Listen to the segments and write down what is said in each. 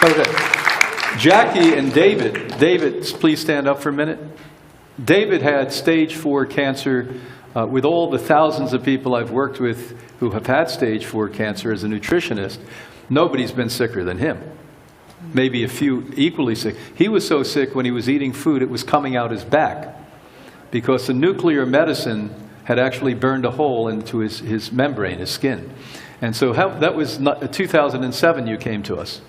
Okay. Jackie and David. David, please stand up for a minute. David had stage 4 cancer. With all the thousands of people I've worked with who have had stage 4 cancer as a nutritionist, nobody's been sicker than him. Maybe a few equally sick. He was so sick when he was eating food, it was coming out his back because the nuclear medicine had actually burned a hole into his membrane, his skin. And so that was 2007 you came to us.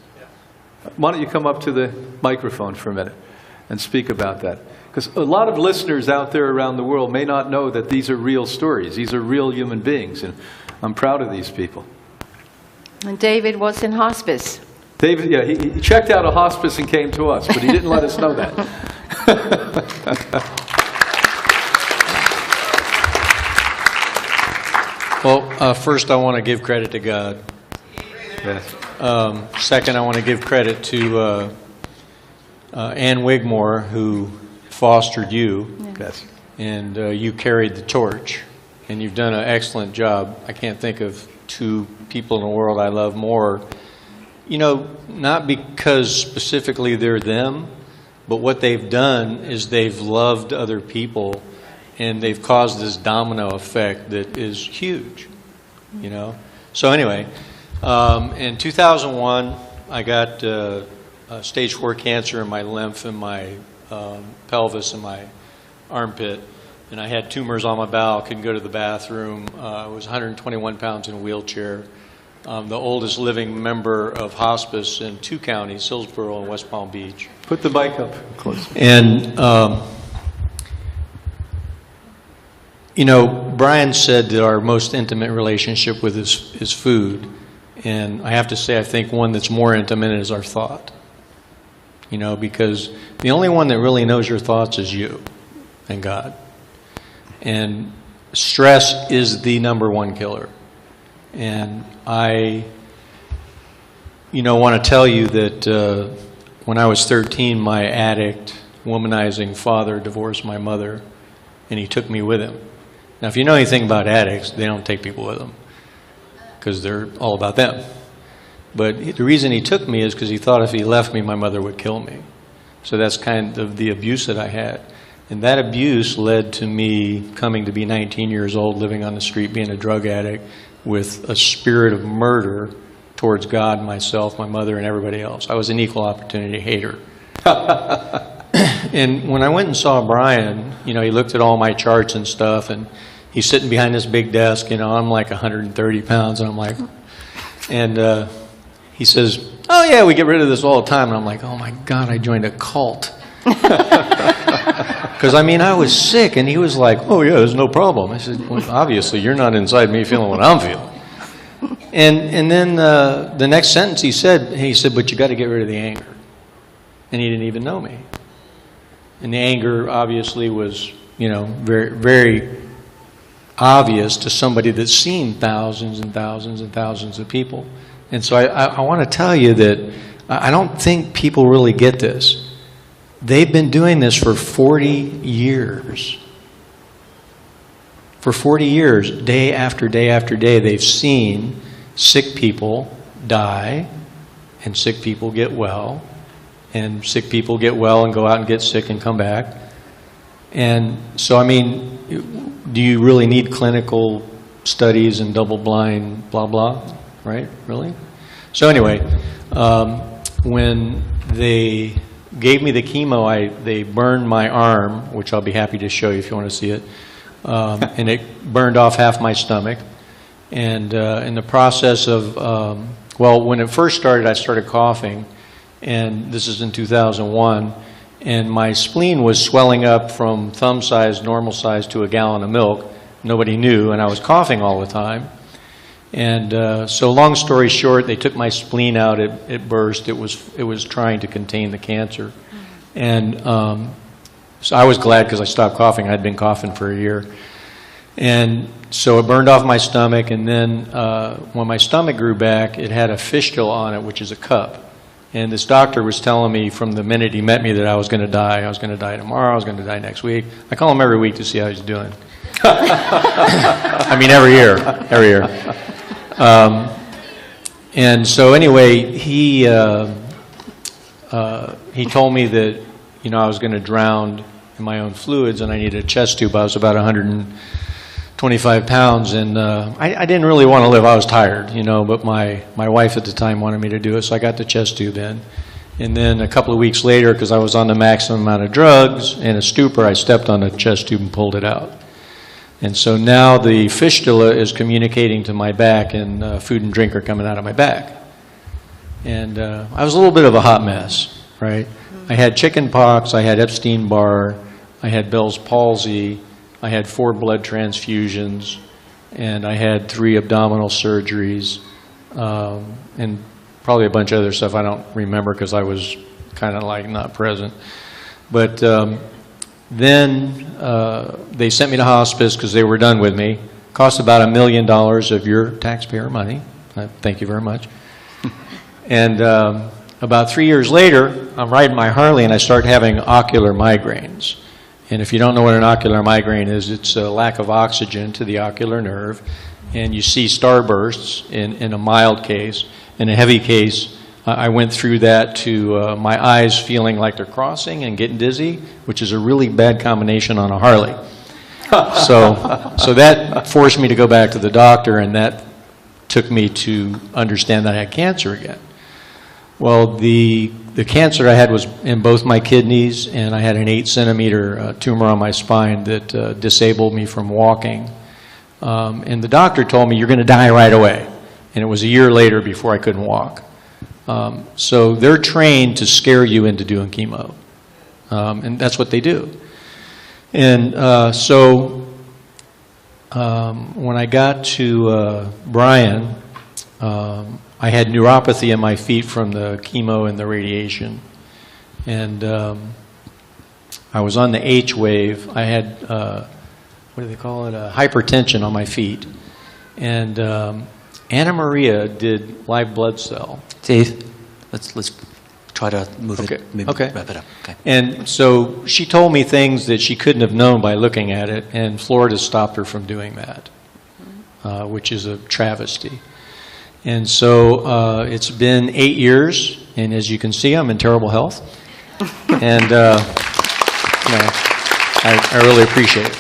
Why don't you come up to the microphone for a minute and speak about that? Because a lot of listeners out there around the world may not know that these are real stories. These are real human beings, and I'm proud of these people. And David was in hospice. David, yeah, he checked out a hospice and came to us, but he didn't let us know that. Well, first I want to give credit to God. Yes. Second, I want to give credit to Ann Wigmore, who fostered you, Yes. and you carried the torch, and you've done an excellent job. I can't think of two people in the world I love more. You know, not because specifically they're them, but what they've done is they've loved other people, and they've caused this domino effect that is huge, you know. So anyway, in 2001, I got stage 4 cancer in my lymph and my pelvis and my armpit, and I had tumors on my bowel, couldn't go to the bathroom. I was 121 pounds in a wheelchair. The oldest living member of hospice in 2 counties, Hillsborough and West Palm Beach. Put the mic up close. And, you know, Brian said that our most intimate relationship with is food. And I have to say, I think one that's more intimate is our thought. You know, because the only one that really knows your thoughts is you and God. And stress is the #1 killer. And I, you know, want to tell you that when I was 13, my addict, womanizing father divorced my mother, and he took me with him. Now, if you know anything about addicts, they don't take people with them because they're all about them. But the reason he took me is because he thought if he left me, my mother would kill me. So that's kind of the abuse that I had. And that abuse led to me coming to be 19 years old, living on the street, being a drug addict, with a spirit of murder towards God, myself, my mother, and everybody else. I was an equal opportunity hater. And when I went and saw Brian, you know, he looked at all my charts and stuff, and he's sitting behind this big desk, you know, I'm like 130 pounds, and I'm like, and he says, oh yeah, we get rid of this all the time. And I'm like, oh my God, I joined a cult. Because, I mean, I was sick, and he was like, oh yeah, there's no problem. I said, well, obviously, you're not inside me feeling what I'm feeling. And then the next sentence he said, but you got to get rid of the anger. And he didn't even know me. And the anger obviously was, you know, very, very obvious to somebody that's seen thousands and thousands and thousands of people. And so I want to tell you that I don't think people really get this. They've been doing this for 40 years. For 40 years, day after day after day, they've seen sick people die, and sick people get well, and sick people get well and go out and get sick and come back. And so, I mean, do you really need clinical studies and double-blind blah, blah? Right? Really? So anyway, when they gave me the chemo, they burned my arm, which I'll be happy to show you if you want to see it, and it burned off half my stomach. And in the process of, well, when it first started, I started coughing, and this is in 2001, and my spleen was swelling up from thumb size, normal size, to a gallon of milk. Nobody knew, and I was coughing all the time. And so long story short, they took my spleen out, it burst, it was trying to contain the cancer. And so I was glad because I stopped coughing. I'd been coughing for a year. And so it burned off my stomach, and then when my stomach grew back, it had a fistula on it, which is a cup. And this doctor was telling me from the minute he met me that I was going to die. I was going to die tomorrow, I was going to die next week. I call him every week to see how he's doing. I mean, every year. And so anyway, he he told me that, I was going to drown in my own fluids and I needed a chest tube. I was about 125 pounds, and I didn't really want to live. I was tired, but my wife at the time wanted me to do it, so I got the chest tube in. And then a couple of weeks later, because I was on the maximum amount of drugs and a stupor, I stepped on the chest tube and pulled it out. And so now the fistula is communicating to my back, and food and drink are coming out of my back. And I was a little bit of a hot mess, right? I had chicken pox, I had Epstein-Barr, I had Bell's palsy, I had 4 blood transfusions, and I had 3 abdominal surgeries, and probably a bunch of other stuff I don't remember because I was kind of like not present. But then they sent me to hospice because they were done with me. Cost about $1 million of your taxpayer money. Thank you very much. And about 3 years later, I'm riding my Harley and I start having ocular migraines. And if you don't know what an ocular migraine is, it's a lack of oxygen to the ocular nerve. And you see starbursts in a mild case. In a heavy case, I went through that to my eyes feeling like they're crossing and getting dizzy, which is a really bad combination on a Harley. So that forced me to go back to the doctor, and that took me to understand that I had cancer again. Well, the cancer I had was in both my kidneys, and I had an 8-centimeter tumor on my spine that disabled me from walking. And the doctor told me, you're going to die right away. And it was a year later before I couldn't walk. So they're trained to scare you into doing chemo. And that's what they do. And so when I got to Brian, I had neuropathy in my feet from the chemo and the radiation. And I was on the H wave. I had, what do they call it, hypertension on my feet. And Anna Maria did live blood cell. Dave, let's try to move it, maybe wrap it up. Okay. And so she told me things that she couldn't have known by looking at it, and Florida stopped her from doing that, which is a travesty. And so it's been 8 years, and as you can see, I'm in terrible health. And I really appreciate it.